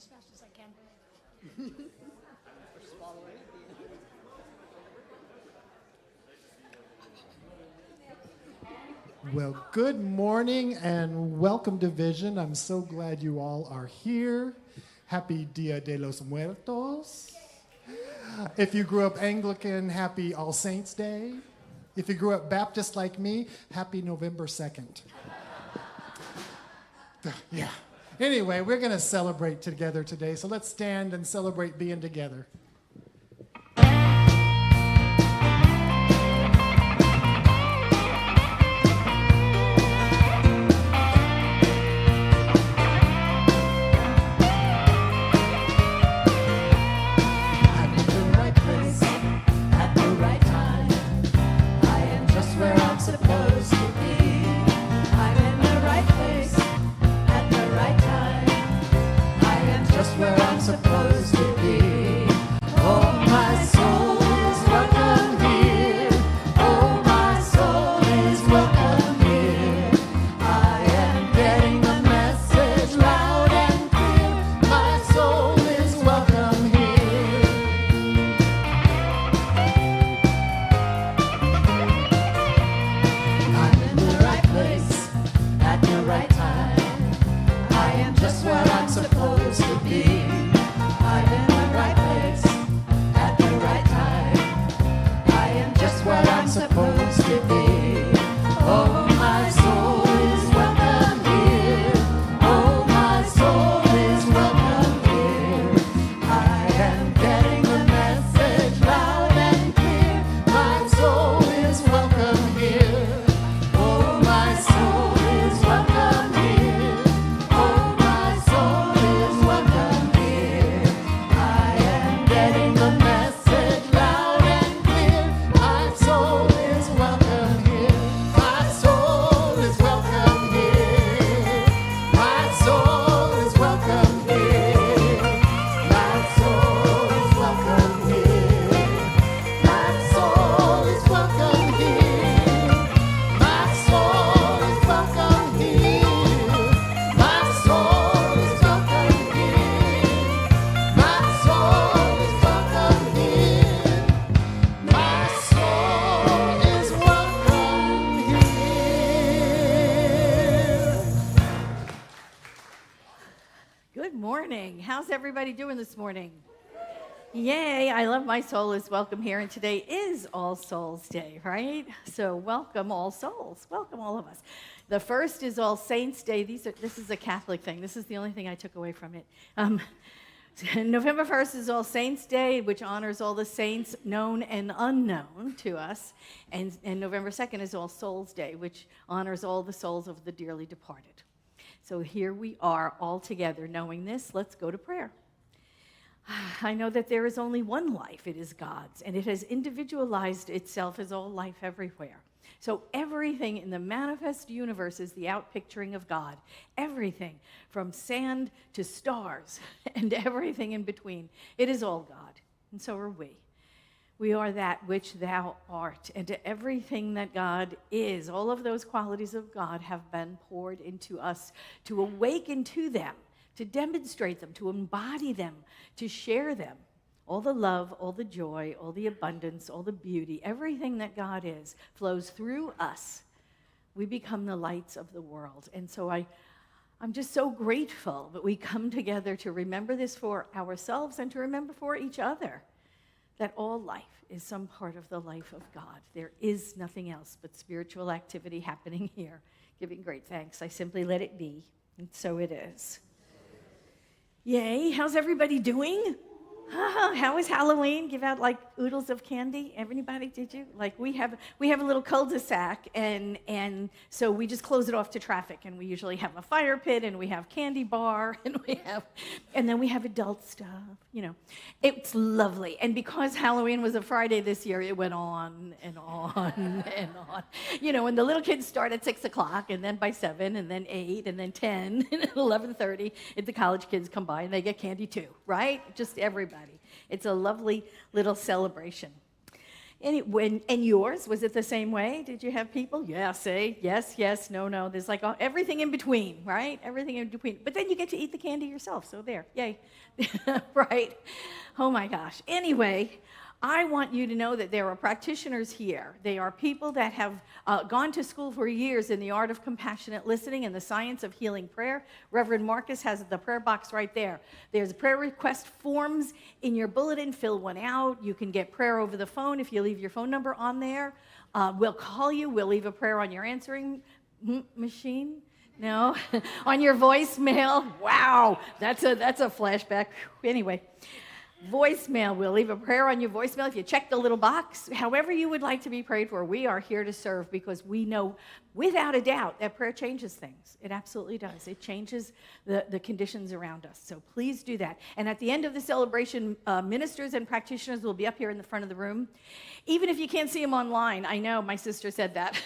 as fast as I can. Well, good morning and welcome to Vision. I'm so glad you all are here. Happy Dia de los Muertos. If you grew up Anglican, happy All Saints Day. If you grew up Baptist like me, happy November 2nd. Yeah. Anyway, we're going to celebrate together today, so let's stand and celebrate being together. Everybody doing this morning? Yay, I love my soul is welcome here, and today is All Souls Day, right? So welcome all souls, welcome all of us. The first is All Saints Day. This is a Catholic thing. This is the only thing I took away from it. November 1st is All Saints Day, which honors all the saints known and unknown to us, and November 2nd is All Souls Day, which honors all the souls of the dearly departed. So here we are all together knowing this. Let's go to prayer. I know that there is only one life. It is God's, and it has individualized itself as all life everywhere. So everything in the manifest universe is the outpicturing of God. Everything from sand to stars and everything in between. It is all God, and so are we. We are that which thou art, and to everything that God is, all of those qualities of God have been poured into us to awaken to them, to demonstrate them, to embody them, to share them. All the love, all the joy, all the abundance, all the beauty, everything that God is flows through us. We become the lights of the world. And so I'm just so grateful that we come together to remember this for ourselves and to remember for each other. That all life is some part of the life of God. There is nothing else but spiritual activity happening here. Giving great thanks. I simply let it be, and so it is. Yay, how's everybody doing? How was Halloween? Give out like oodles of candy? Everybody, did you? Like we have a little cul-de-sac, and so we just close it off to traffic, and we usually have a fire pit, and we have candy bar, and then we have adult stuff. You know, it's lovely. And because Halloween was a Friday this year, it went on and on and on. You know, and the little kids start at 6:00, and then by 7, and then 8, and then 10, and 11:30, the college kids come by and they get candy too, right? Just everybody. It's a lovely little celebration. And yours, was it the same way? Did you have people? Yeah, say yes, yes, no, no. There's like everything in between, right? Everything in between. But then you get to eat the candy yourself, so there, yay. Right? Oh my gosh. Anyway, I want you to know that there are practitioners here. They are people that have gone to school for years in the art of compassionate listening and the science of healing prayer. Reverend Marcus has the prayer box right there. There's prayer request forms in your bulletin. Fill one out. You can get prayer over the phone if you leave your phone number on there. We'll call you. We'll leave a prayer on your answering machine. No, on your voicemail. Wow, that's a flashback. Anyway. Voicemail. We'll leave a prayer on your voicemail if you check the little box. However you would like to be prayed for, we are here to serve because we know without a doubt that prayer changes things. It absolutely does. It changes the conditions around us. So please do that. And at the end of the celebration, ministers and practitioners will be up here in the front of the room. Even if you can't see them online, I know my sister said that,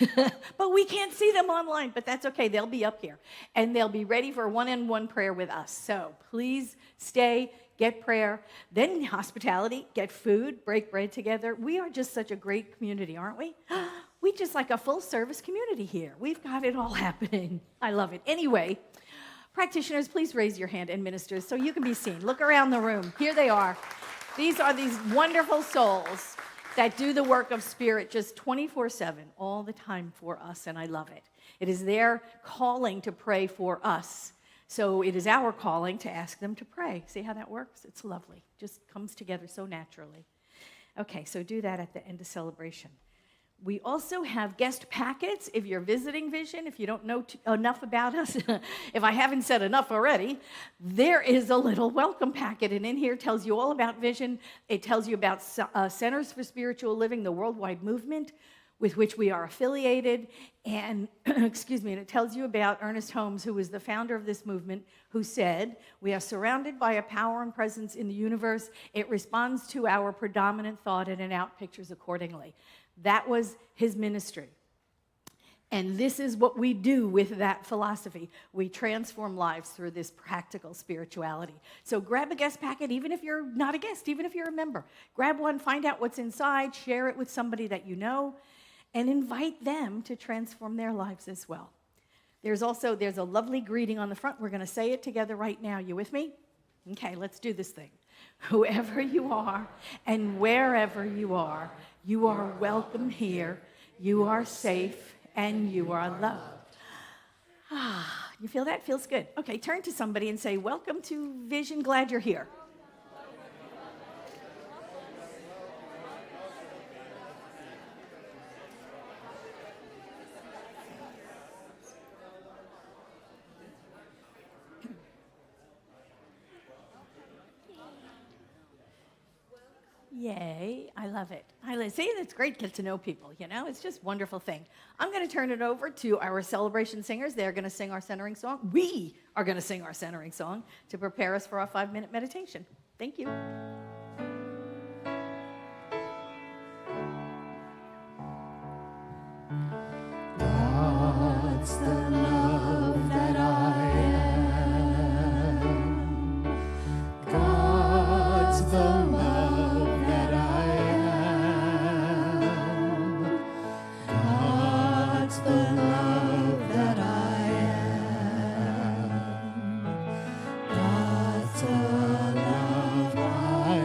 but we can't see them online, but that's okay. They'll be up here and they'll be ready for one-on-one prayer with us. So please stay. Get prayer, then hospitality, get food, break bread together. We are just such a great community, aren't we? We just like a full-service community here. We've got it all happening. I love it. Anyway, practitioners, please raise your hand, and ministers, so you can be seen. Look around the room. Here they are. These are these wonderful souls that do the work of spirit just 24/7, all the time for us, and I love it. It is their calling to pray for us. So it is our calling to ask them to pray. See how that works? It's lovely. Just comes together so naturally. Okay, so do that at the end of celebration. We also have guest packets if you're visiting Vision, if you don't know enough about us. If I haven't said enough already, there is a little welcome packet, and in here tells you all about Vision. It tells you about Centers for Spiritual Living, the worldwide movement with which we are affiliated, and and it tells you about Ernest Holmes, who was the founder of this movement, who said, "We are surrounded by a power and presence in the universe. It responds to our predominant thought and out pictures accordingly." That was his ministry. And this is what we do with that philosophy. We transform lives through this practical spirituality. So grab a guest packet, even if you're not a guest, even if you're a member. Grab one, find out what's inside, share it with somebody that you know, and invite them to transform their lives as well. There's a lovely greeting on the front. We're going to say it together right now. You with me? Okay, let's do this thing. Whoever you are and wherever you are welcome here. You are safe and you are loved. You feel that? Feels good. Okay, turn to somebody and say, "Welcome to Vision. Glad you're here." Yay, I love it. See, it's great to get to know people, It's just a wonderful thing. I'm going to turn it over to our celebration singers. They're going to sing our centering song. We are going to sing our centering song to prepare us for our 5-minute meditation. Thank you. God's the love that I am. God's the love that I am. God's the love that I am. God's the love I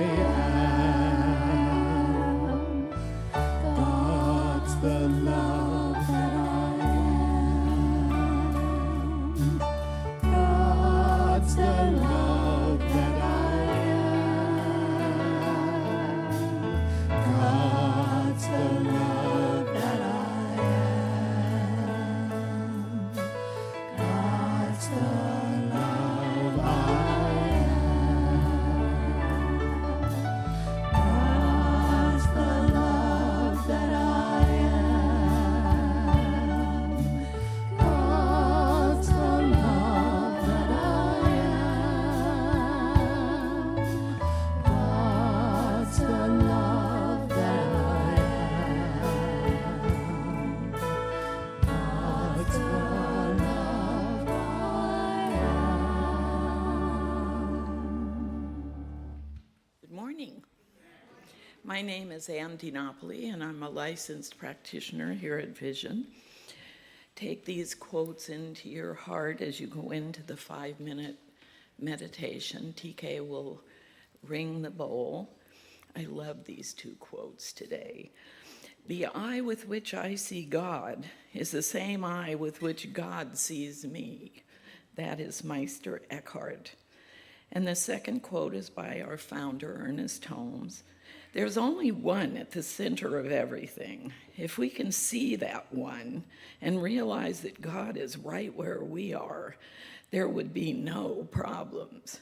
My name is Ann DiNapoli, and I'm a licensed practitioner here at Vision. Take these quotes into your heart as you go into the 5-minute meditation. TK will ring the bowl. I love these 2 quotes today. The eye with which I see God is the same eye with which God sees me. That is Meister Eckhart. And the second quote is by our founder, Ernest Holmes. There's only one at the center of everything. If we can see that one and realize that God is right where we are, there would be no problems.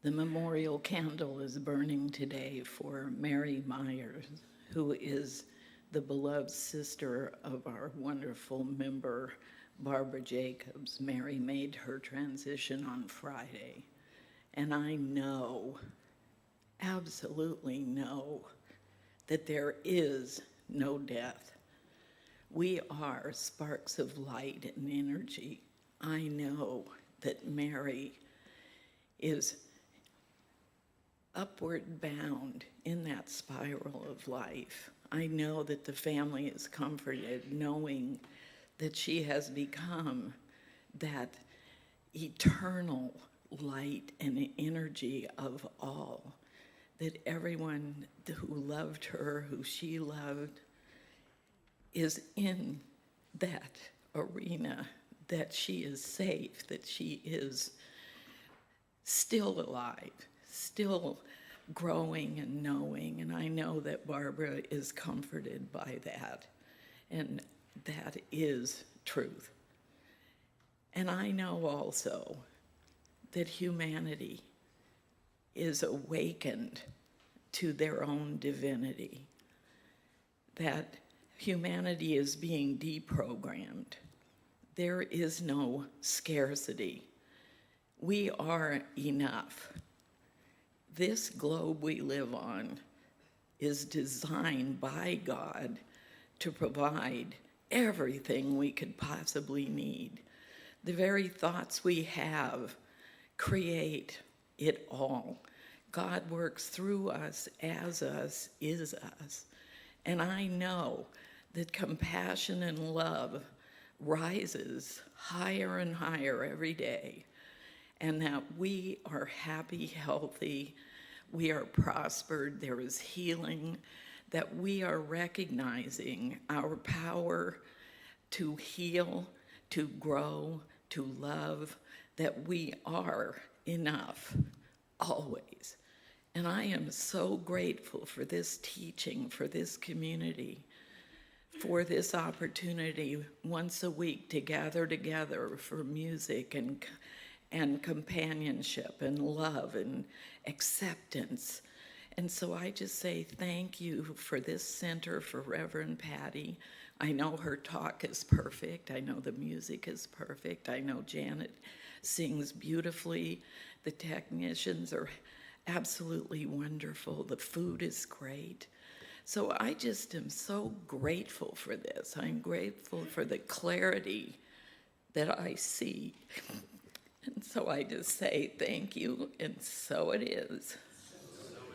The memorial candle is burning today for Mary Myers, who is the beloved sister of our wonderful member, Barbara Jacobs. Mary made her transition on Friday. And I know, absolutely know, that there is no death. We are sparks of light and energy. I know that Mary is upward bound in that spiral of life. I know that the family is comforted knowing that she has become that eternal light and energy of all, that everyone who loved her, who she loved, is in that arena, that she is safe, that she is still alive, still growing and knowing. And I know that Barbara is comforted by that. And that is truth. And I know also that humanity is awakened to their own divinity, that humanity is being deprogrammed. There is no scarcity. We are enough. This globe we live on is designed by God to provide everything we could possibly need. The very thoughts we have create it all. God works through us, as us, is us. And I know that compassion and love rises higher and higher every day, and that we are happy, healthy, we are prospered, there is healing, that we are recognizing our power to heal, to grow, to love, that we are enough, always. And I am so grateful for this teaching, for this community, for this opportunity once a week to gather together for music and companionship and love and acceptance. And so I just say thank you for this center for Reverend Patti. I know her talk is perfect. I know the music is perfect. I know Janet sings beautifully. The technicians are absolutely wonderful. The food is great. So I just am so grateful for this. I'm grateful for the clarity that I see. And so I just say thank you, and so it is.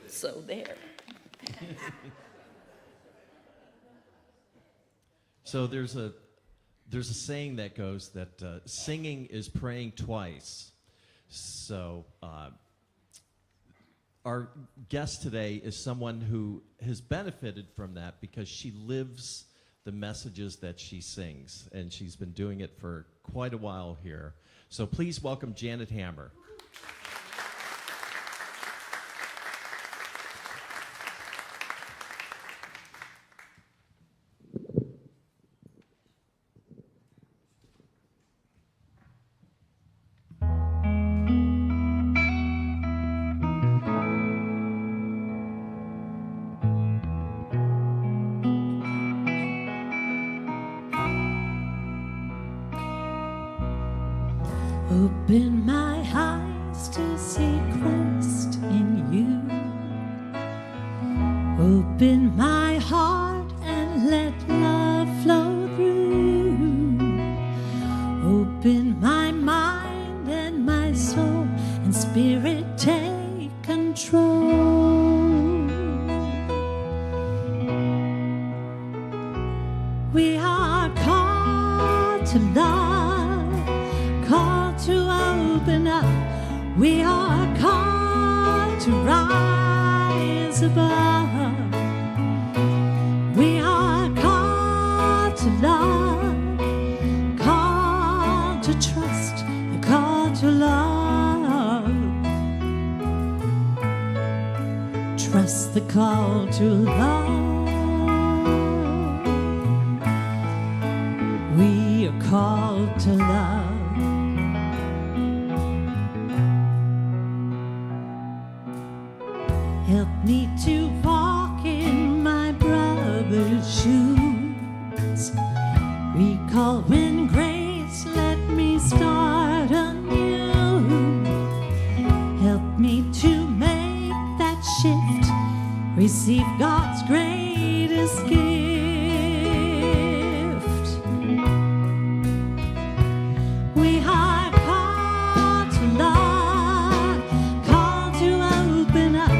So there. So there's a saying that goes that singing is praying twice. So our guest today is someone who has benefited from that because she lives the messages that she sings, and she's been doing it for quite a while here. So please welcome Janet Hammer. Open my eyes to see Christ in you. Open my heart and let love flow through. Open my mind and my soul and spirit take control. We are called to love, called to open up. We are called to rise above. We are called to love, called to trust, called to love. Trust the call to love. We are called to love. receive God's greatest gift. We are called to love, called to open up.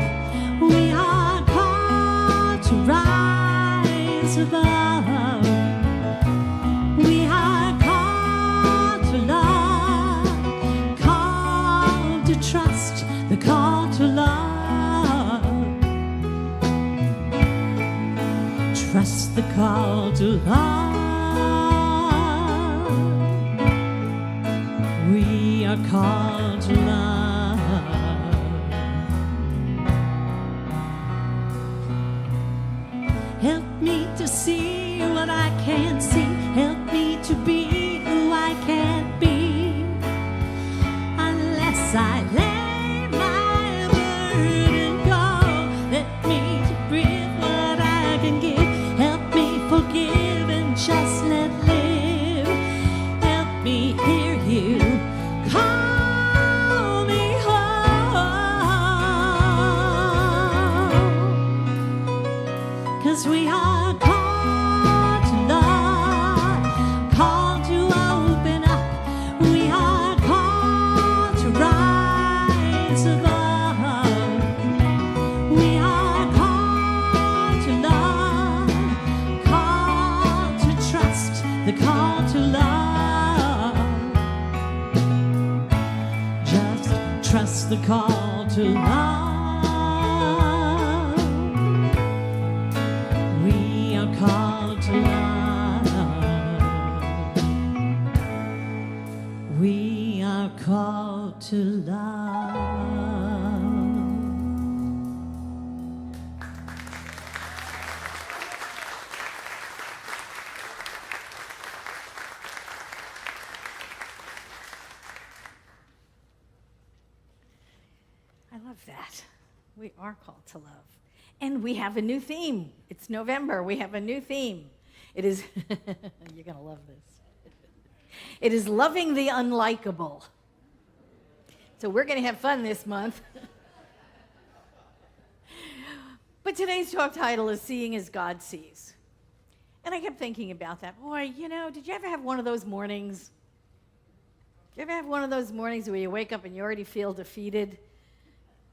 We are called to rise above. We are called to love, called to trust, the call to love. Trust the call to love. We are called to love. Help me to see what I can't see. Help me to be who I can't be. Unless I lay my burden go, let me to breathe what I can give. Help me forgive and just let live. Help me hear you call me home. 'Cause we are called to love, called to open up. We are called to rise above. We are called to love, called to trust, the call to love. Just trust the call to love. We are called to love. We are called to love. I love that. We are called to love. And we have a new theme. It's November. We have a new theme. It is, you're going to love this. It is loving the unlikable. So we're going to have fun this month. But today's talk title is Seeing as God Sees. And I kept thinking about that. Boy, you know, did you ever have one of those mornings? Did you ever have one of those mornings where you wake up and you already feel defeated?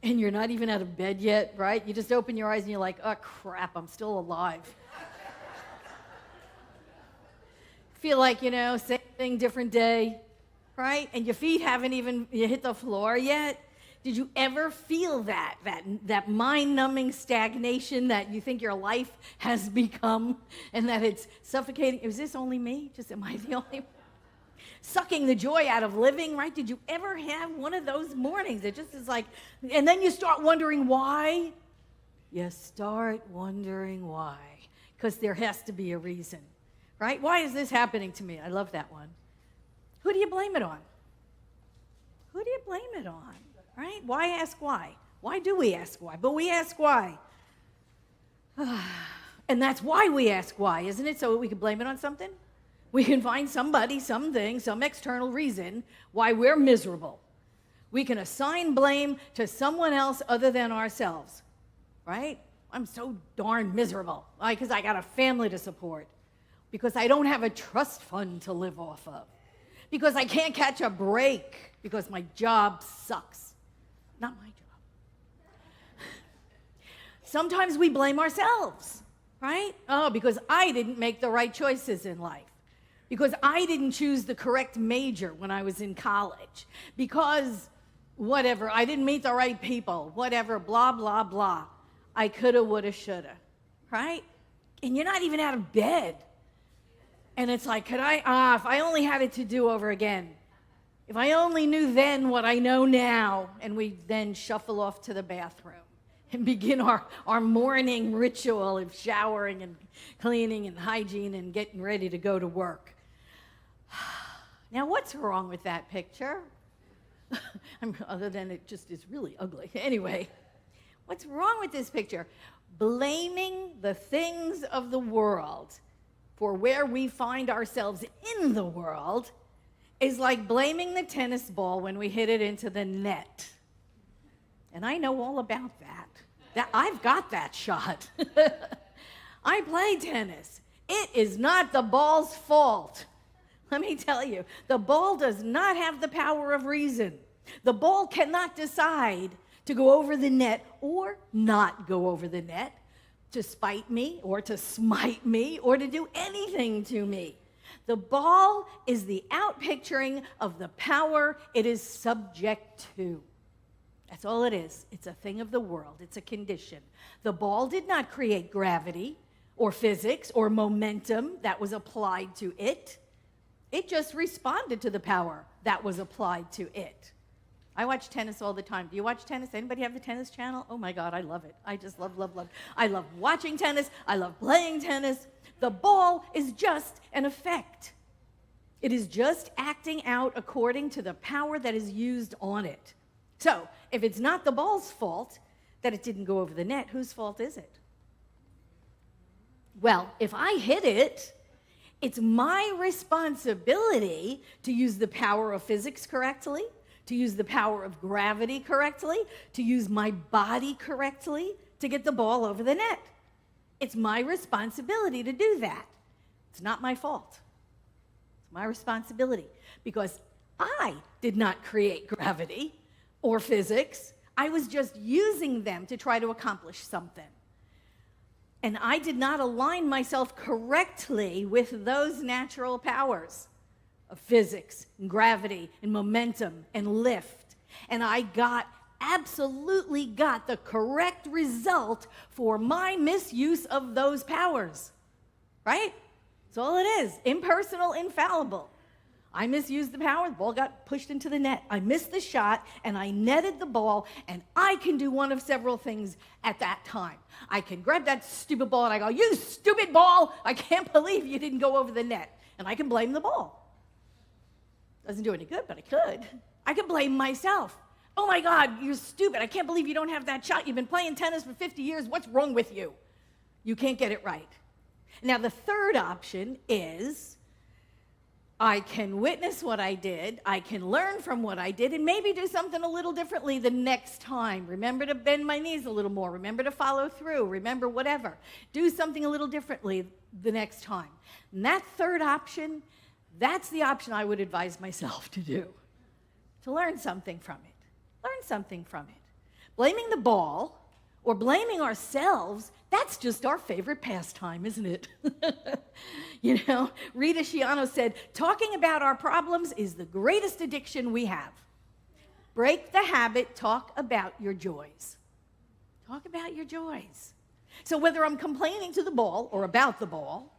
And you're not even out of bed yet, right? You just open your eyes and you're like, oh, crap, I'm still alive. Feel like, you know, same thing, different day, right? And your feet haven't even hit the floor yet. Did you ever feel that mind-numbing stagnation that you think your life has become and that it's suffocating? Is this only me? Just am I the only one? Sucking the joy out of living, right? Did you ever have one of those mornings? It just is like, and then you start wondering why. You start wondering why, because there has to be a reason, right? Why is this happening to me? I love that one. Who do you blame it on? Who do you blame it on, right? Why ask why? Why do we ask why? But we ask why. And that's why we ask why, isn't it? So we can blame it on something? We can find somebody, something, some external reason why we're miserable. We can assign blame to someone else other than ourselves, right? I'm so darn miserable because I got a family to support, because I don't have a trust fund to live off of, because I can't catch a break, because my job sucks. Not my job. Sometimes we blame ourselves, right? Oh, because I didn't make the right choices in life. Because I didn't choose the correct major when I was in college. Because whatever, I didn't meet the right people. Whatever, blah, blah, blah. I coulda, woulda, shoulda, right? And you're not even out of bed. And it's like, if I only had it to do over again. If I only knew then what I know now. And we then shuffle off to the bathroom and begin our morning ritual of showering and cleaning and hygiene and getting ready to go to work. Now, what's wrong with that picture? Other than it just is really ugly. Anyway, what's wrong with this picture? Blaming the things of the world for where we find ourselves in the world is like blaming the tennis ball when we hit it into the net. And I know all about that. I've got that shot. I play tennis. It is not the ball's fault. Let me tell you, the ball does not have the power of reason. The ball cannot decide to go over the net or not go over the net, to spite me or to smite me or to do anything to me. The ball is the outpicturing of the power it is subject to. That's all it is. It's a thing of the world. It's a condition. The ball did not create gravity or physics or momentum that was applied to it. It just responded to the power that was applied to it. I watch tennis all the time. Do you watch tennis? Anybody have the tennis channel? Oh my God, I love it. I just love. I love watching tennis. I love playing tennis. The ball is just an effect. It is just acting out according to the power that is used on it. So, if it's not the ball's fault that it didn't go over the net, whose fault is it? Well, if I hit it, it's my responsibility to use the power of physics correctly, to use the power of gravity correctly, to use my body correctly to get the ball over the net. It's my responsibility to do that. It's not my fault. It's my responsibility because I did not create gravity or physics. I was just using them to try to accomplish something. And I did not align myself correctly with those natural powers of physics and gravity and momentum and lift. And I absolutely got the correct result for my misuse of those powers. Right? That's all it is. Impersonal, infallible. I misused the power, the ball got pushed into the net. I missed the shot, and I netted the ball, and I can do one of several things at that time. I can grab that stupid ball, and I go, "You stupid ball, I can't believe you didn't go over the net." And I can blame the ball. Doesn't do any good, but I could. I could blame myself. "Oh my God, you're stupid. I can't believe you don't have that shot. You've been playing tennis for 50 years. What's wrong with you? You can't get it right." Now, the third option is I can witness what I did, I can learn from what I did, and maybe do something a little differently the next time. Remember to bend my knees a little more. Remember to follow through. Remember whatever. Do something a little differently the next time. And that third option, that's the option I would advise myself to do. To learn something from it. Learn something from it. Blaming the ball or blaming ourselves, that's just our favorite pastime, isn't it? You know, Rita Shiano said, "Talking about our problems is the greatest addiction we have. Break the habit, talk about your joys." Talk about your joys. So whether I'm complaining to the ball or about the ball,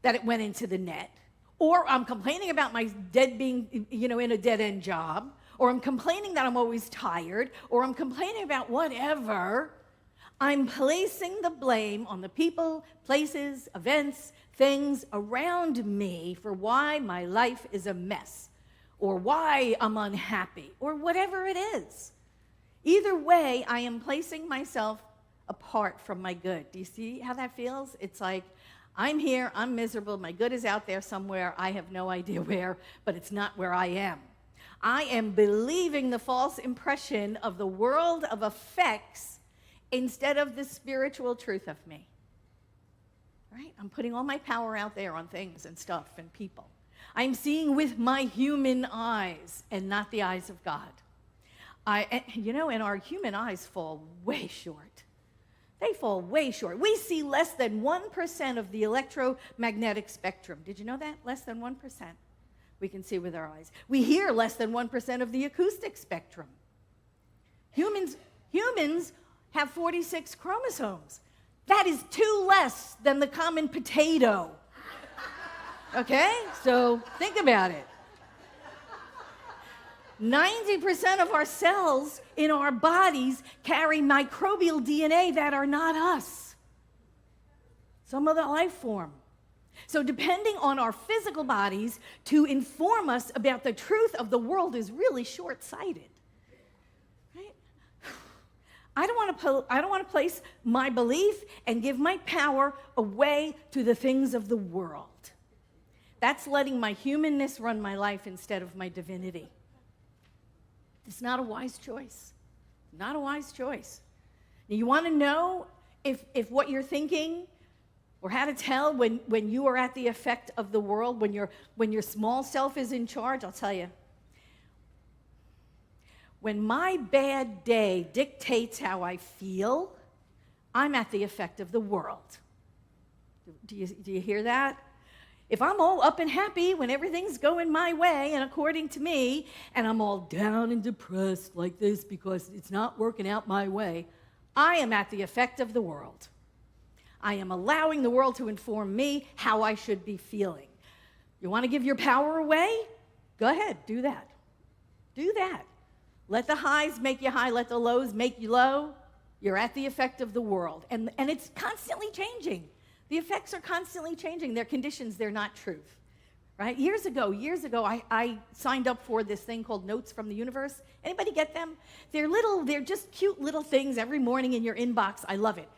that it went into the net, or I'm complaining about my being, in a dead-end job, or I'm complaining that I'm always tired, or I'm complaining about whatever, I'm placing the blame on the people, places, events, things around me for why my life is a mess, or why I'm unhappy, or whatever it is. Either way, I am placing myself apart from my good. Do you see how that feels? It's like, I'm here, I'm miserable, my good is out there somewhere, I have no idea where, but it's not where I am. I am believing the false impression of the world of effects instead of the spiritual truth of me. Right? I'm putting all my power out there on things and stuff and people. I'm seeing with my human eyes and not the eyes of God. And our human eyes fall way short. They fall way short. We see less than 1% of the electromagnetic spectrum. Did you know that? Less than 1%. We can see with our eyes. We hear less than 1% of the acoustic spectrum. Humans have 46 chromosomes. That is 2 less than the common potato. Okay? So think about it. 90% of our cells in our bodies carry microbial DNA that are not us. Some other life form. So depending on our physical bodies to inform us about the truth of the world is really short-sighted. Right? I don't want to place my belief and give my power away to the things of the world. That's letting my humanness run my life instead of my divinity. It's not a wise choice. Not a wise choice. Now, you want to know if what you're thinking, or how to tell when you are at the effect of the world, when your small self is in charge? I'll tell you. When my bad day dictates how I feel, I'm at the effect of the world. Do you hear that? If I'm all up and happy when everything's going my way and according to me, and I'm all down and depressed like this because it's not working out my way, I am at the effect of the world. I am allowing the world to inform me how I should be feeling. You want to give your power away? Go ahead, do that. Do that. Let the highs make you high, let the lows make you low. You're at the effect of the world. And it's constantly changing. The effects are constantly changing. They're conditions, they're not truth. Right? Years ago, I signed up for this thing called Notes from the Universe. Anybody get them? They're just cute little things every morning in your inbox. I love it.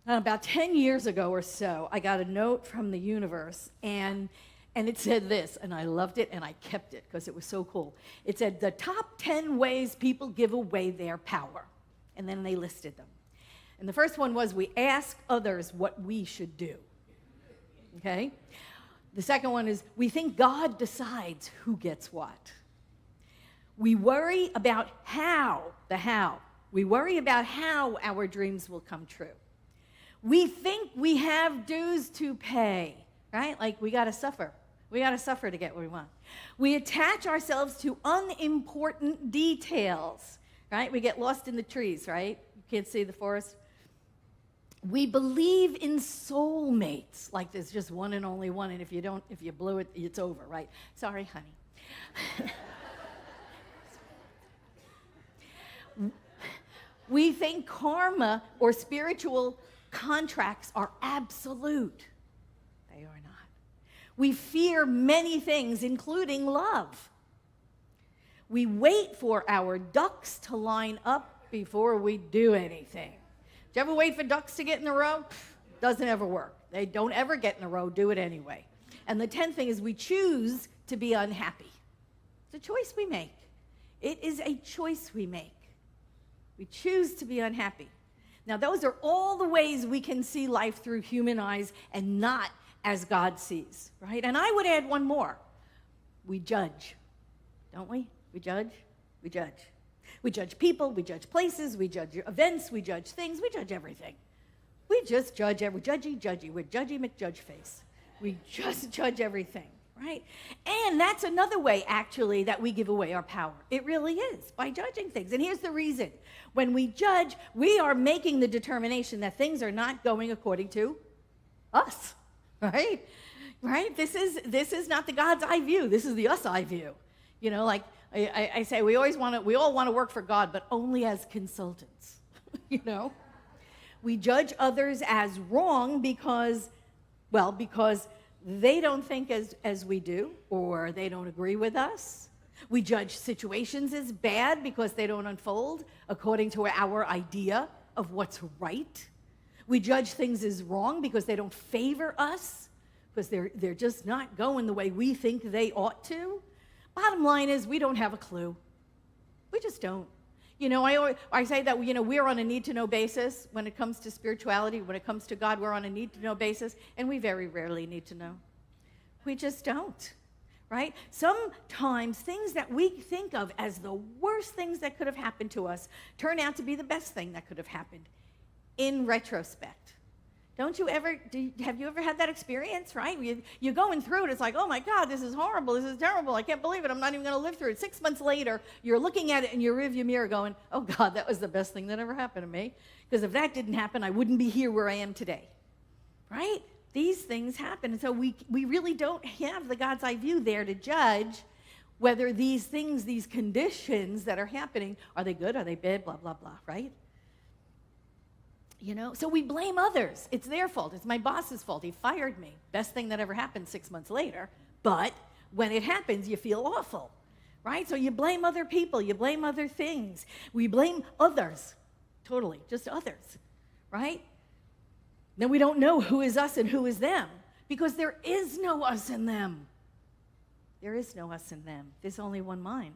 About 10 years ago or so, I got a note from the universe, and it said this, and I loved it, and I kept it because it was so cool. It said, the top 10 ways people give away their power. And then they listed them. And the first one was, we ask others what we should do. Okay? The second one is, we think God decides who gets what. We worry about how. We worry about how our dreams will come true. We think we have dues to pay, right? Like we got to suffer. We got to suffer to get what we want. We attach ourselves to unimportant details, right? We get lost in the trees, right? You can't see the forest. We believe in soulmates, like there's just one and only one, and if you blew it, it's over, right? Sorry, honey. We think karma or spiritual contracts are absolute. They are not. We fear many things, including love. We wait for our ducks to line up before we do anything. Do you ever wait for ducks to get in a row? Doesn't ever work. They don't ever get in a row, do it anyway. And the 10th thing is we choose to be unhappy. It's a choice we make. It is a choice we make. We choose to be unhappy. Now, those are all the ways we can see life through human eyes and not as God sees, right? And I would add one more. We judge, don't we? We judge. We judge. We judge people, we judge places, we judge events, we judge things, we judge everything. We just judge we're judgy. We're judgy McJudgeface. We just judge everything, right? And that's another way, actually, that we give away our power. It really is, by judging things. And here's the reason. When we judge, we are making the determination that things are not going according to us, right? Right? This is not the God's eye view. This is the us eye view. You know, like I say, we all want to work for God, but only as consultants, you know? We judge others as wrong because they don't think as we do, or they don't agree with us. We judge situations as bad because they don't unfold according to our idea of what's right. We judge things as wrong because they don't favor us, because they're just not going the way we think they ought to. Bottom line is, we don't have a clue. We just don't. You know, I say that, you know, we're on a need-to-know basis when it comes to spirituality. When it comes to God, we're on a need-to-know basis, and we very rarely need to know. We just don't, right? Sometimes things that we think of as the worst things that could have happened to us turn out to be the best thing that could have happened in retrospect. Have you ever had that experience, right? You're going through it, it's like, oh my God, this is horrible, this is terrible, I can't believe it, I'm not even going to live through it. 6 months later, you're looking at it in your rearview mirror going, oh God, that was the best thing that ever happened to me. Because if that didn't happen, I wouldn't be here where I am today, right? These things happen. And so we really don't have the God's eye view there to judge whether these things, these conditions that are happening, are they good, are they bad, blah, blah, blah, right? You know, so we blame others. It's their fault. It's my boss's fault. He fired me. Best thing that ever happened 6 months later. But when it happens, you feel awful, right? So you blame other people. You blame other things. We blame others. Totally, just others, right? Then we don't know who is us and who is them, because there is no us and them. There is no us and them. There's only one mind.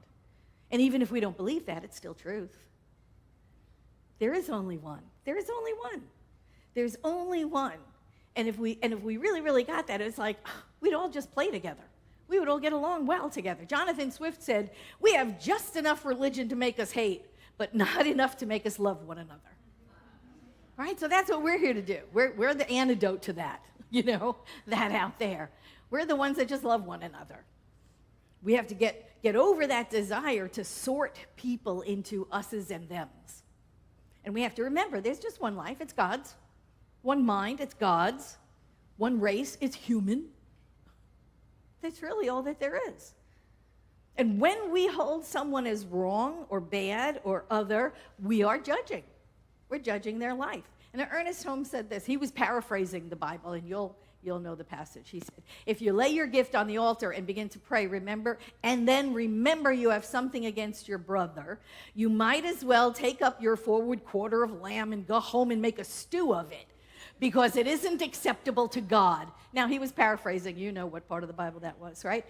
And even if we don't believe that, it's still truth. There is only one. There is only one. There's only one. And if we really, really got that, it's like we'd all just play together. We would all get along well together. Jonathan Swift said, "We have just enough religion to make us hate, but not enough to make us love one another." Right? So that's what we're here to do. We're the antidote to that, that out there. We're the ones that just love one another. We have to get over that desire to sort people into us's and them's. And we have to remember, there's just one life, it's God's. One mind, it's God's. One race, it's human. That's really all that there is. And when we hold someone as wrong or bad or other, we are judging. We're judging their life. And Ernest Holmes said this. He was paraphrasing the Bible, and you'll know the passage. He said, "If you lay your gift on the altar and begin to pray, remember you have something against your brother, you might as well take up your forward quarter of lamb and go home and make a stew of it, because it isn't acceptable to God." Now, he was paraphrasing. You know what part of the Bible that was, right?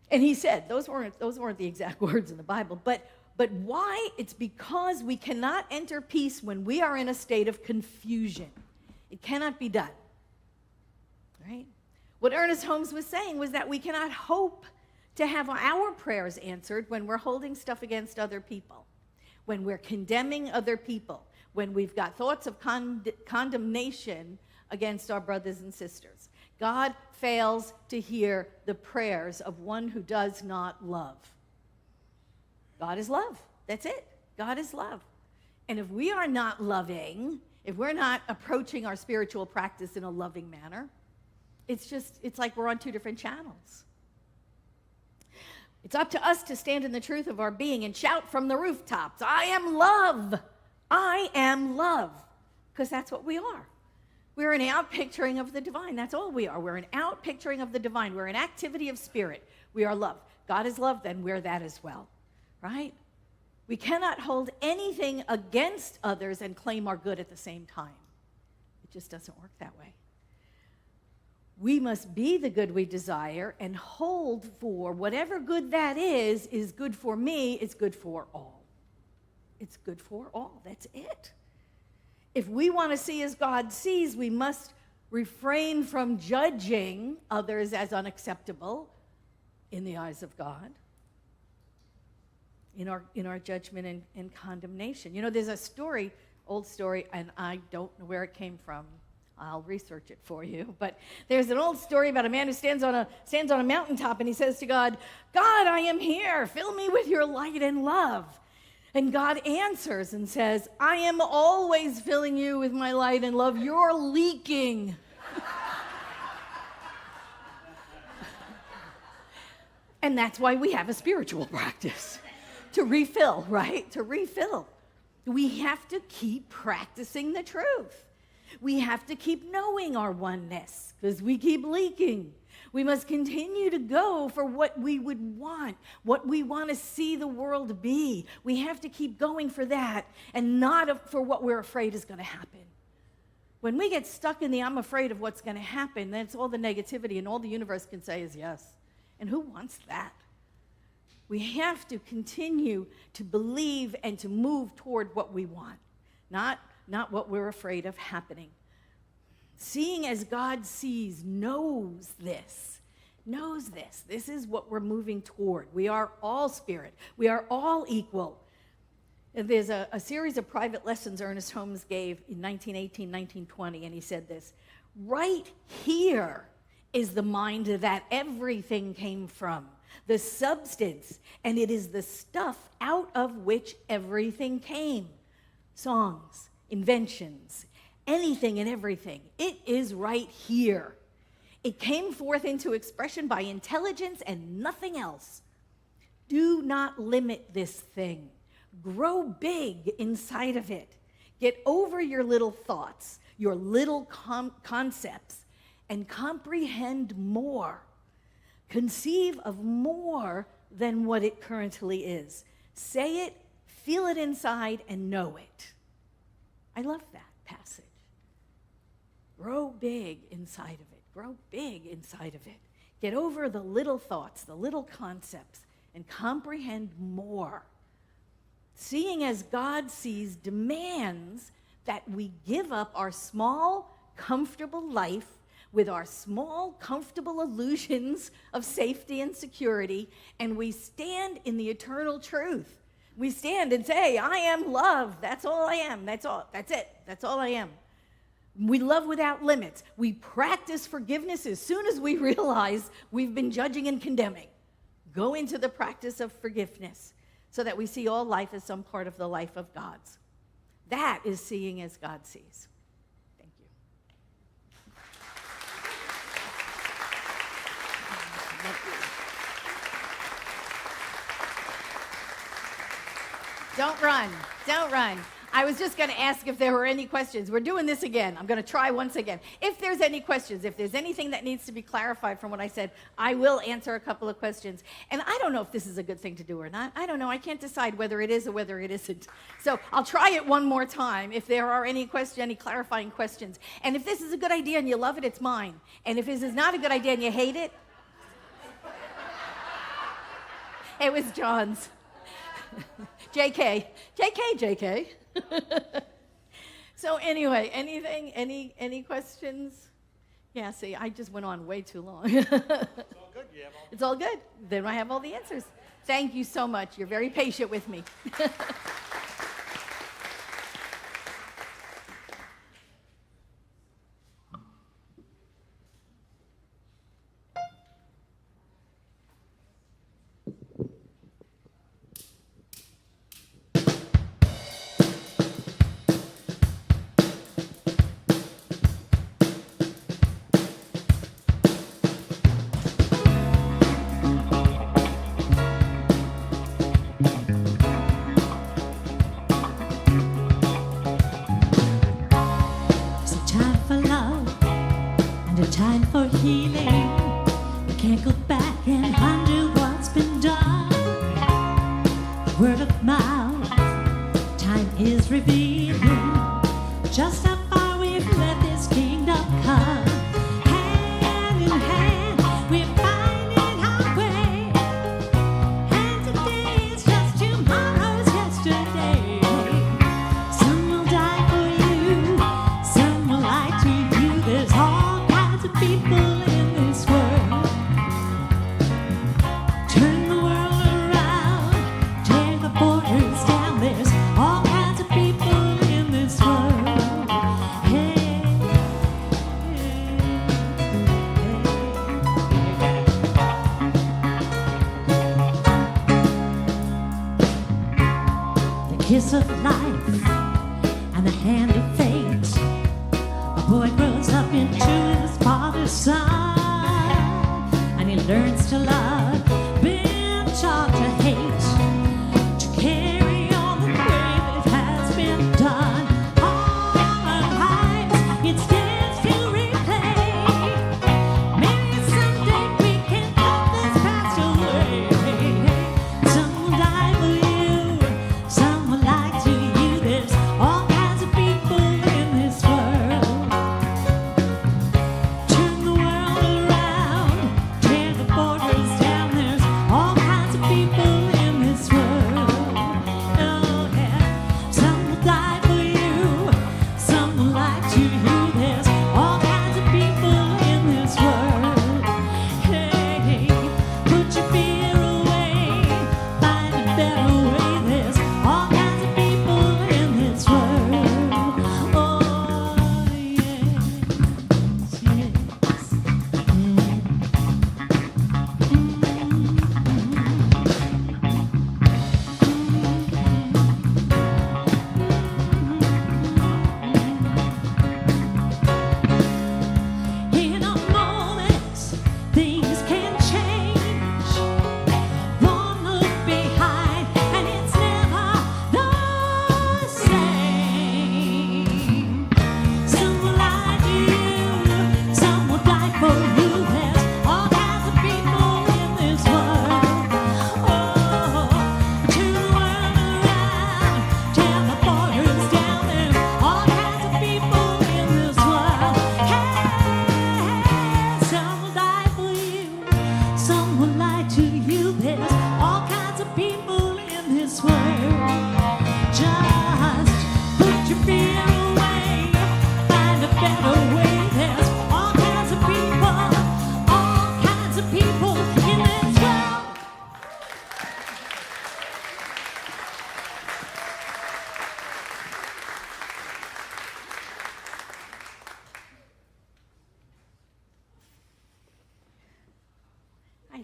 And he said, those weren't the exact words in the Bible, but why? It's because we cannot enter peace when we are in a state of confusion. It cannot be done. Right? What Ernest Holmes was saying was that we cannot hope to have our prayers answered when we're holding stuff against other people, when we're condemning other people, when we've got thoughts of condemnation against our brothers and sisters. God fails to hear the prayers of one who does not love. God is love. That's it. God is love. And if we are not loving, if we're not approaching our spiritual practice in a loving manner, it's like we're on two different channels. It's up to us to stand in the truth of our being and shout from the rooftops, "I am love. I am love." Because that's what we are. We're an outpicturing of the divine. That's all we are. We're an outpicturing of the divine. We're an activity of spirit. We are love. God is love, then we're that as well. Right? We cannot hold anything against others and claim our good at the same time. It just doesn't work that way. We must be the good we desire and hold for whatever good that is good for me, it's good for all. It's good for all. That's it. If we want to see as God sees, we must refrain from judging others as unacceptable in the eyes of God, in our judgment and condemnation. There's a old story, and I don't know where it came from. I'll research it for you. But there's an old story about a man who stands on a mountaintop, and he says to God, "God, I am here. Fill me with your light and love." And God answers and says, "I am always filling you with my light and love. You're leaking." And that's why we have a spiritual practice. To refill, right? To refill. We have to keep practicing the truth. We have to keep knowing our oneness because we keep leaking. We must continue to go for what we would want, what we want to see the world be. We have to keep going for that and not for what we're afraid is going to happen. When we get stuck in the "I'm afraid of what's going to happen," then it's all the negativity, and all the universe can say is yes. And who wants that? We have to continue to believe and to move toward what we want, not what we're afraid of happening. Seeing as God sees, knows this. This is what we're moving toward. We are all spirit. We are all equal. And there's a series of private lessons Ernest Holmes gave in 1918, 1920, and he said this: "Right here is the mind that everything came from, the substance, and it is the stuff out of which everything came. Songs, inventions, anything and everything. It is right here. It came forth into expression by intelligence and nothing else. Do not limit this thing. Grow big inside of it. Get over your little thoughts, your little concepts, and comprehend more. Conceive of more than what it currently is. Say it, feel it inside, and know it." I love that passage. Grow big inside of it. Grow big inside of it. Get over the little thoughts, the little concepts, and comprehend more. Seeing as God sees demands that we give up our small, comfortable life with our small, comfortable illusions of safety and security, and we stand in the eternal truth. We stand and say, I am love. That's all I am. That's all. That's it. That's all I am. We love without limits. We practice forgiveness as soon as we realize we've been judging and condemning. Go into the practice of forgiveness so that we see all life as some part of the life of God's. That is seeing as God sees. Thank you. Don't run. Don't run. I was just going to ask if there were any questions. We're doing this again. I'm going to try once again. If there's any questions, if there's anything that needs to be clarified from what I said, I will answer a couple of questions. And I don't know if this is a good thing to do or not. I don't know. I can't decide whether it is or whether it isn't. So I'll try it one more time if there are any clarifying questions. And if this is a good idea and you love it, it's mine. And if this is not a good idea and you hate it, it was John's. JK. So anyway, any questions? Yeah, see, I just went on way too long. It's all good. It's all good. Then I have all the answers. Thank you so much. You're very patient with me. There's a time for love and a time for healing. We can't go back and undo what's been done. Word of mouth, time is revealing just how far we've let this kingdom come. Hand in hand, we're finding our way. And today is just tomorrow's yesterday. Some will die for you, some will lie to you. There's all kinds of people in this world. Turn the world around, tear the borders down. There's all kinds of people in this world. Hey, the kiss of life and the hand of fate. A boy grows up into his father's son, and he learns to love, been taught to hate, to carry on the way that has been done. All our lives, it stands to replay. Maybe someday we can put this past away. Some will die for you, some will lie to you. There's all kinds of people in this world.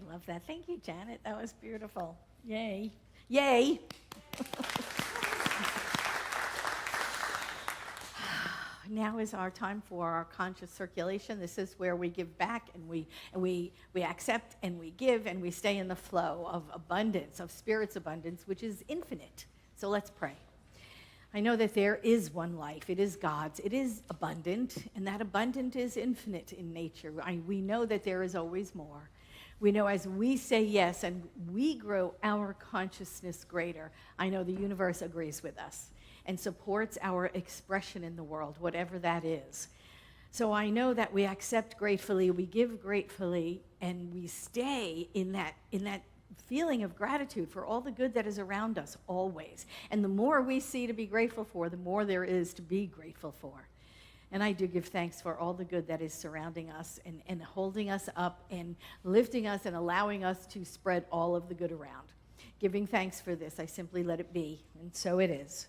love that. Thank you, Janet. That was beautiful. Yay. Yay. Now is our time for our conscious circulation. This is where we give back and we accept and we give and we stay in the flow of abundance, of spirit's abundance, which is infinite. So let's pray. I know that there is one life. It is God's. It is abundant, and that abundant is infinite in nature. We know that there is always more. We know as we say yes and we grow our consciousness greater, I know the universe agrees with us and supports our expression in the world, whatever that is. So I know that we accept gratefully, we give gratefully, and we stay in that feeling of gratitude for all the good that is around us always. And the more we see to be grateful for, the more there is to be grateful for. And I do give thanks for all the good that is surrounding us and holding us up and lifting us and allowing us to spread all of the good around. Giving thanks for this, I simply let it be, and so it is.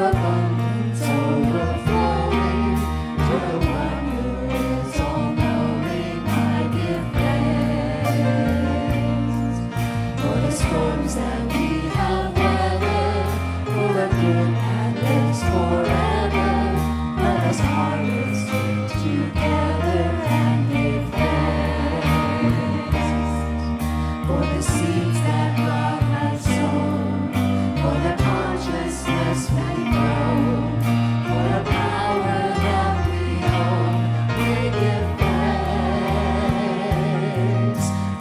Abundance overflowing to the one who is all-knowing. I give thanks for the storms that we have weathered, for the good that lives forever. Let us harvest it together and give thanks for the seeds that God has sown, for the consciousness we grow, for the power that we own. We give thanks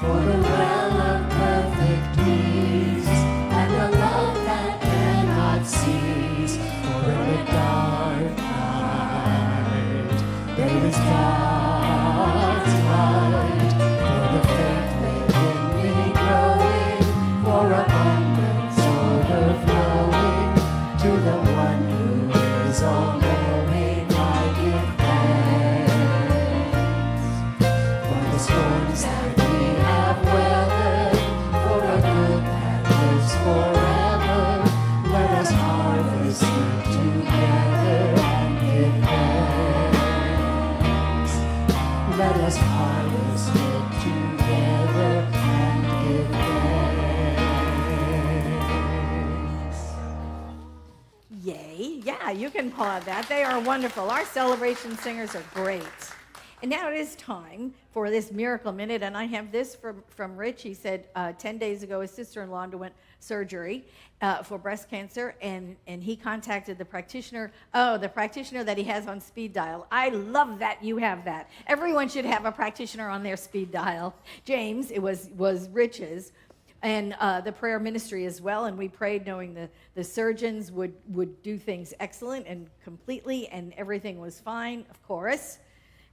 for the well of perfect peace and the love that cannot cease. For in the dark night there is God's light, for the faith within me growing, for abundance overflowing. To the one who is all-knowing, I give thanks for the storms that we have weathered, for a good that lives forever. Let us harvest it together and give thanks. Let us harvest it together and give thanks. Yay. Yeah, you can applaud that. They are wonderful. Our celebration singers are great. And now it is time for this Miracle Minute, and I have this from Rich. He said 10 days ago his sister-in-law underwent surgery for breast cancer, and he contacted the practitioner that he has on speed dial. I love that you have that. Everyone should have a practitioner on their speed dial. James, it was Rich's, and the prayer ministry as well, and we prayed knowing the surgeons would do things excellent and completely, and everything was fine, of course,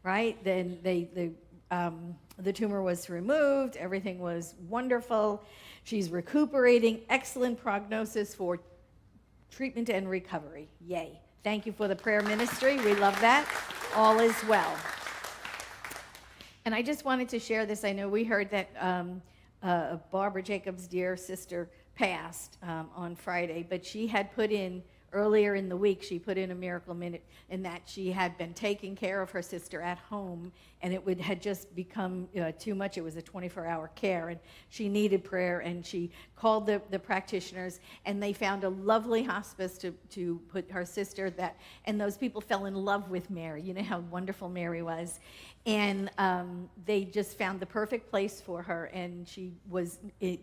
right? Then the tumor was removed, everything was wonderful. She's recuperating, excellent prognosis for treatment and recovery. Yay. Thank you for the prayer ministry. We love that. All is well. And I just wanted to share this. I know we heard that Barbara Jacobs' dear sister passed on Friday, but she had put in, earlier in the week, she put in a Miracle Minute in that she had been taking care of her sister at home, and it had just become too much. It was a 24-hour care, and she needed prayer, and she called the practitioners, and they found a lovely hospice to put her sister and those people fell in love with Mary. You know how wonderful Mary was. And they just found the perfect place for her, and she was in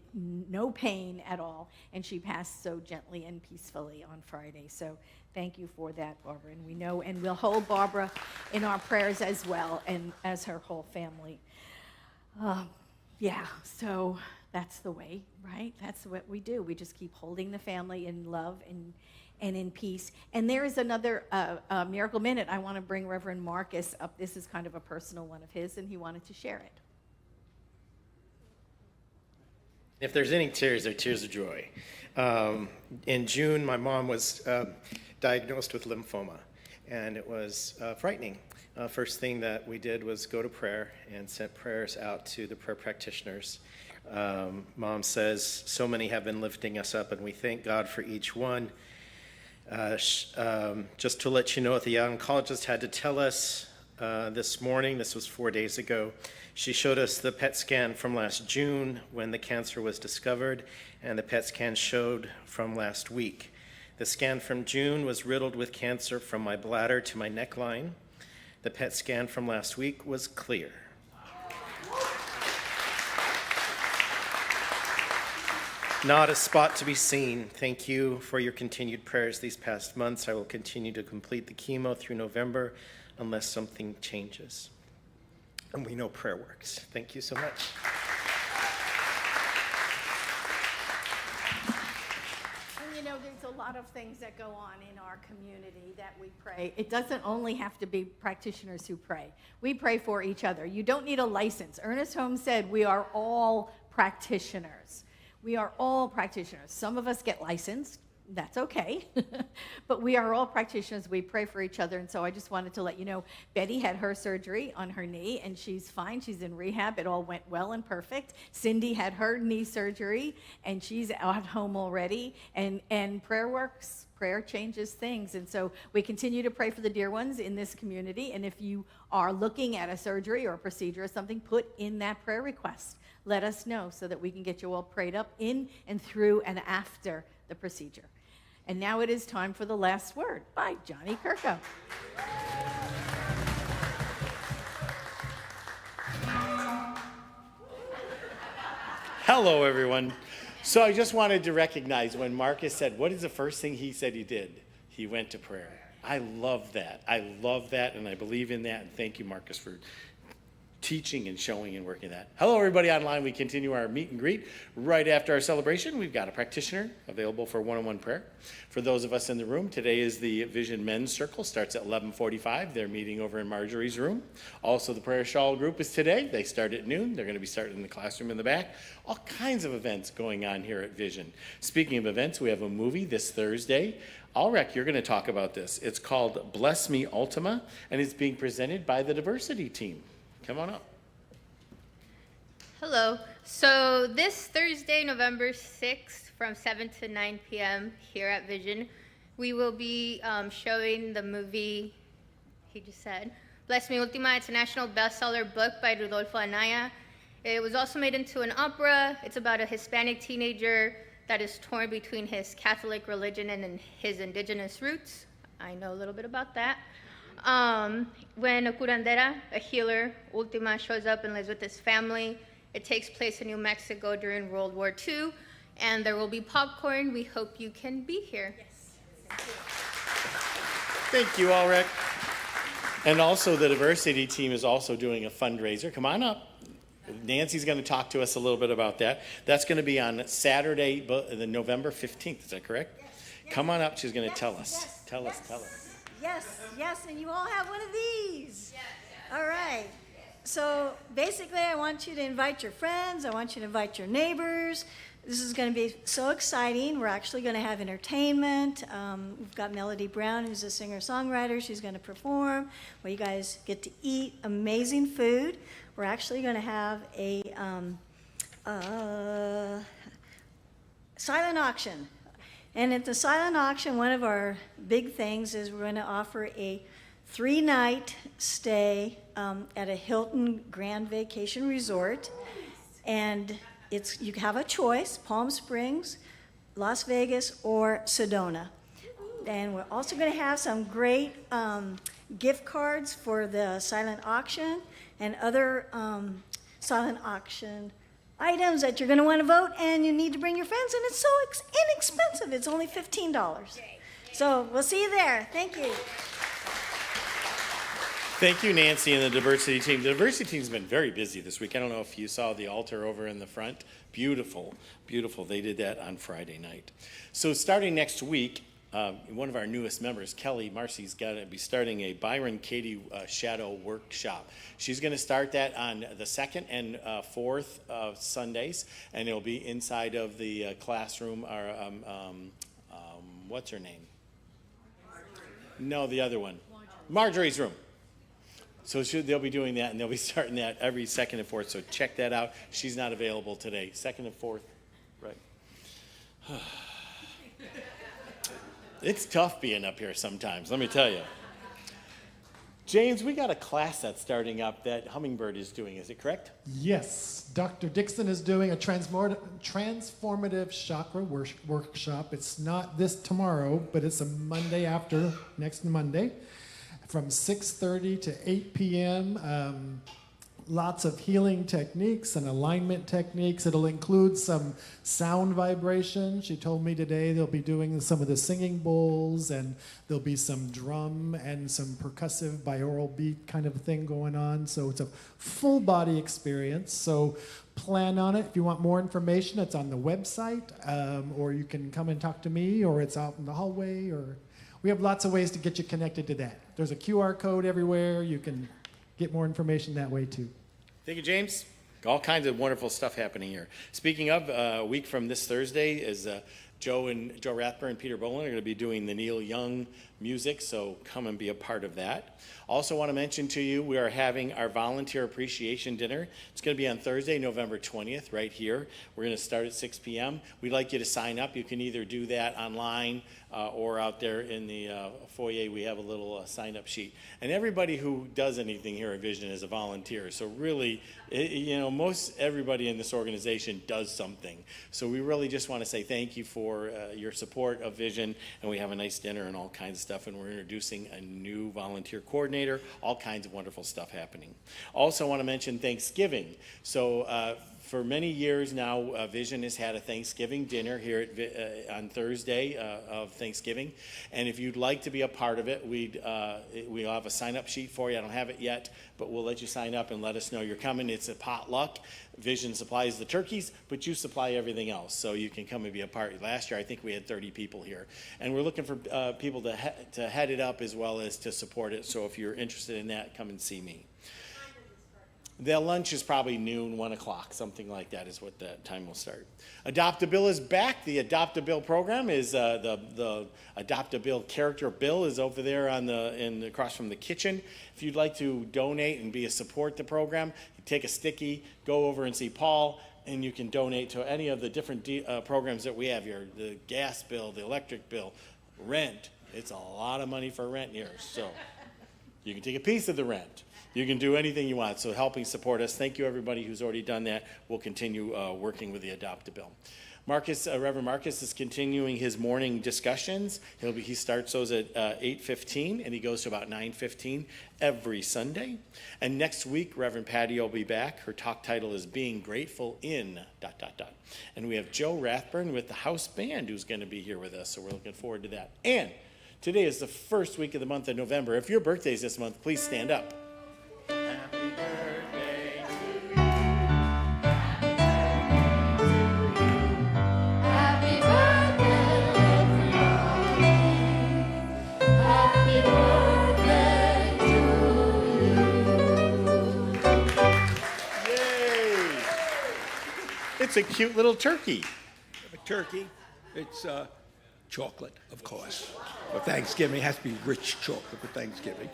no pain at all, and she passed so gently and peacefully on Friday. So thank you for that, Barbara. And we know, and we'll hold Barbara in our prayers as well, and as her whole family. So that's the way, right? That's what we do. We just keep holding the family in love and in peace. And there is another Miracle Minute. I want to bring Reverend Marcus up. This is kind of a personal one of his, and he wanted to share it. If there's any tears, they're tears of joy. In June, my mom was diagnosed with lymphoma. and it was frightening. First thing that we did was go to prayer and sent prayers out to the prayer practitioners. Mom says so many have been lifting us up, and we thank God for each one. Just to let you know, the oncologist had to tell us this morning, this was 4 days ago, she showed us the PET scan from last June when the cancer was discovered, and the PET scan showed from last week. The scan from June was riddled with cancer from my bladder to my neckline. The PET scan from last week was clear. Not a spot to be seen. Thank you for your continued prayers these past months. I will continue to complete the chemo through November unless something changes. And we know prayer works. Thank you so much. And you know, there's a lot of things that go on in our community that we pray. It doesn't only have to be practitioners who pray. We pray for each other. You don't need a license. Ernest Holmes said we are all practitioners. We are all practitioners. Some of us get licensed. That's okay. But we are all practitioners. We pray for each other. And so I just wanted to let you know, Betty had her surgery on her knee, and she's fine. She's in rehab. It all went well and perfect. Cindy had her knee surgery, and she's at home already. And prayer works. Prayer changes things. And so we continue to pray for the dear ones in this community. And if you are looking at a surgery or a procedure or something, put in that prayer request. Let us know so that we can get you all prayed up in and through and after the procedure. And now it is time for the last word by Johnny Kirko. Hello, everyone. So I just wanted to recognize when Marcus said, what is the first thing he said he did? He went to prayer. I love that. I love that, and I believe in that. And thank you, Marcus, for teaching and showing and working that. Hello, everybody online. We continue our meet and greet. Right after our celebration, we've got a practitioner available for one-on-one prayer. For those of us in the room, today is the Vision Men's Circle. Starts at 11:45. They're meeting over in Marjorie's room. Also, the prayer shawl group is today. They start at noon. They're going to be starting in the classroom in the back. All kinds of events going on here at Vision. Speaking of events, we have a movie this Thursday. Ulrich, you're going to talk about this. It's called Bless Me Ultima, and it's being presented by the diversity team. Come on up. Hello. So this Thursday, November 6th, from 7 to 9 p.m. here at Vision, we will be showing the movie he just said, Bless Me Ultima. It's a national bestseller book by Rudolfo Anaya. It was also made into an opera. It's about a Hispanic teenager that is torn between his Catholic religion and his indigenous roots. I know a little bit about that. When a curandera, a healer, Ultima, shows up and lives with his family, it takes place in New Mexico during World War II, and there will be popcorn. We hope you can be here. Yes. Thank you, Ulrich. And also, the diversity team is also doing a fundraiser. Come on up. Nancy's going to talk to us a little bit about that. That's going to be on Saturday, the November 15th. Is that correct? Yes. Come on up. She's going to tell us. Yes. Tell Yes. us. Yes, and you all have one of these. Yes. All right. So basically, I want you to invite your friends. I want you to invite your neighbors. This is going to be so exciting. We're actually going to have entertainment. We've got Melody Brown, who's a singer-songwriter. She's going to perform, where you guys get to eat amazing food. We're actually going to have a silent auction. And at the silent auction, one of our big things is we're going to offer a 3-night stay at a Hilton Grand Vacation Resort. And you have a choice, Palm Springs, Las Vegas, or Sedona. And we're also going to have some great gift cards for the silent auction and other silent auction items that you're going to want to vote, and you need to bring your friends, and it's so inexpensive. It's only $15. So we'll see you there. Thank you. Thank you, Nancy, and the diversity team. The diversity team's been very busy this week. I don't know if you saw the altar over in the front. Beautiful, beautiful. They did that on Friday night. So starting next week, one of our newest members, Kelly Marcy's going to be starting a Byron Katie Shadow Workshop. She's going to start that on the 2nd and 4th Sundays, and it'll be inside of the classroom. Or what's her name? No, the other one. Marjorie's room. So they'll be doing that, and they'll be starting that every second and fourth. So check that out. She's not available today. Second and fourth, right? It's tough being up here sometimes, let me tell you. James, we got a class that's starting up that Hummingbird is doing, is it correct? Yes, Dr. Dixon is doing a transformative chakra workshop. It's not this tomorrow, but it's a Monday after, next Monday, from 6:30 to 8 p.m. Lots of healing techniques and alignment techniques. It'll include some sound vibration. She told me today they'll be doing some of the singing bowls, and there'll be some drum and some percussive binaural beat kind of thing going on. So it's a full body experience. So plan on it. If you want more information, it's on the website, or you can come and talk to me, or it's out in the hallway, or we have lots of ways to get you connected to that. There's a QR code everywhere. You can get more information that way too. Thank you, James. All kinds of wonderful stuff happening here. Speaking of, a week from this Thursday is Joe Rathburn and Peter Boland are going to be doing the Neil Young music, so come and be a part of that. Also want to mention to you, we are having our volunteer appreciation dinner. It's going to be on Thursday, November 20th, right here. We're going to start at 6 p.m. We'd like you to sign up. You can either do that online or out there in the foyer. We have a little sign-up sheet. And everybody who does anything here at Vision is a volunteer. So really, most everybody in this organization does something. So we really just want to say thank you for your support of Vision, and we have a nice dinner and all kinds of stuff, and we're introducing a new volunteer coordinator, all kinds of wonderful stuff happening. Also want to mention Thanksgiving. So for many years now, Vision has had a Thanksgiving dinner here on Thursday of Thanksgiving. And if you'd like to be a part of it, we'll have a sign-up sheet for you. I don't have it yet, but we'll let you sign up and let us know you're coming. It's a potluck. Vision supplies the turkeys, but you supply everything else, so you can come and be a part. Last year, I think we had 30 people here. And we're looking for people to head it up as well as to support it. So if you're interested in that, come and see me. The lunch is probably noon, 1 o'clock, something like that is what that time will start. Adopt-A-Bill is back. The Adopt-A-Bill program is the Adopt-A-Bill character bill is over there across from the kitchen. If you'd like to donate and support the program, you take a sticky, go over and see Paul, and you can donate to any of the different programs that we have here. The gas bill, the electric bill, rent. It's a lot of money for rent here, so you can take a piece of the rent. You can do anything you want, so helping support us. Thank you, everybody who's already done that. We'll continue working with the Adopt-A-Bill. Reverend Marcus is continuing his morning discussions. He starts those at 8:15, and he goes to about 9:15 every Sunday. And next week, Reverend Patti will be back. Her talk title is Being Grateful in ... And we have Joe Rathburn with the house band who's going to be here with us, so we're looking forward to that. And today is the first week of the month of November. If your birthday is this month, please stand up. Happy birthday to you. Happy birthday to you. Happy birthday to you. Yay! It's a cute little turkey. A turkey, it's chocolate, of course. For Thanksgiving, it has to be rich chocolate for Thanksgiving.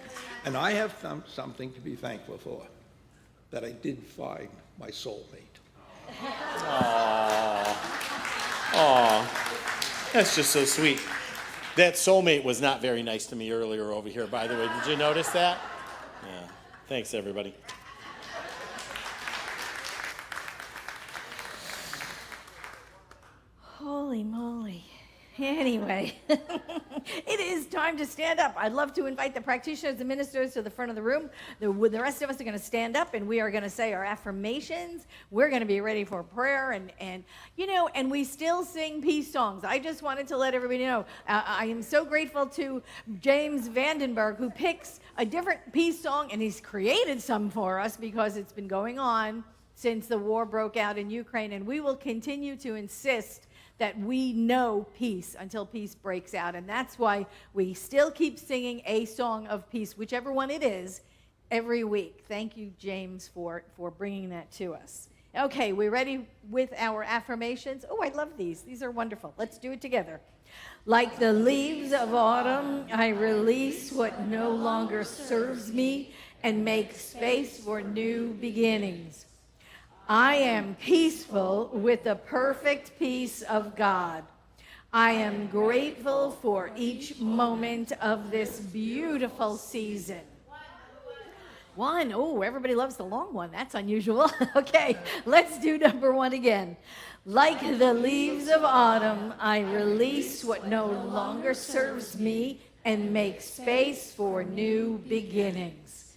And I have something to be thankful for, that I did find my soulmate. Aww. That's just so sweet. That soulmate was not very nice to me earlier over here, by the way. Did you notice that? Yeah. Thanks, everybody. Holy moly. Anyway, it is time to stand up. I'd love to invite the practitioners and ministers to the front of the room. The rest of us are going to stand up, and we are going to say our affirmations. We're going to be ready for prayer, and we still sing peace songs. I just wanted to let everybody know, I am so grateful to James Vandenberg, who picks a different peace song, and he's created some for us because it's been going on since the war broke out in Ukraine, and we will continue to insist that we know peace until peace breaks out. And that's why we still keep singing a song of peace, whichever one it is, every week. Thank you, James, for bringing that to us. Okay, we ready with our affirmations? Oh, I love these. These are wonderful. Let's do it together. Like the leaves of autumn, I release what no longer serves me and make space for new beginnings. I am peaceful with the perfect peace of God. I am grateful for each moment of this beautiful season. One. Oh, everybody loves the long one. That's unusual. Okay, let's do number one again. Like the leaves of autumn, I release what no longer serves me and make space for new beginnings.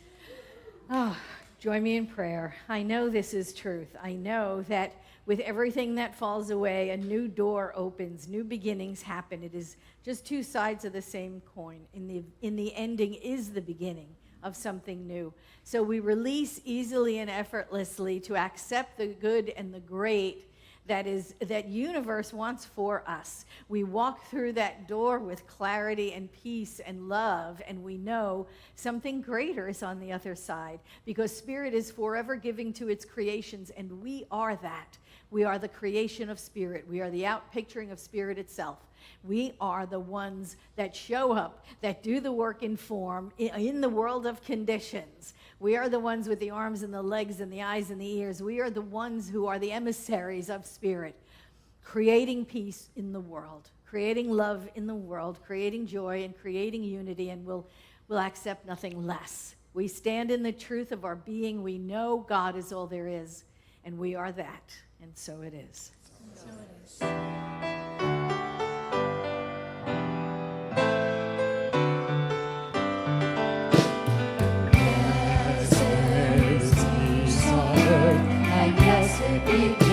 Oh, join me in prayer. I know this is truth. I know that with everything that falls away, a new door opens, new beginnings happen. It is just two sides of the same coin. In the ending is the beginning of something new. So we release easily and effortlessly to accept the good and the great that universe wants for us. We walk through that door with clarity and peace and love, and we know something greater is on the other side, because Spirit is forever giving to its creations, and we are that. We are the creation of Spirit. We are the outpicturing of Spirit itself. We are the ones that show up, that do the work in form in the world of conditions. We are the ones with the arms and the legs and the eyes and the ears. We are the ones who are the emissaries of Spirit, creating peace in the world, creating love in the world, creating joy and creating unity, and we'll accept nothing less. We stand in the truth of our being. We know God is all there is, and we are that, and so it is. So it is. And blessed be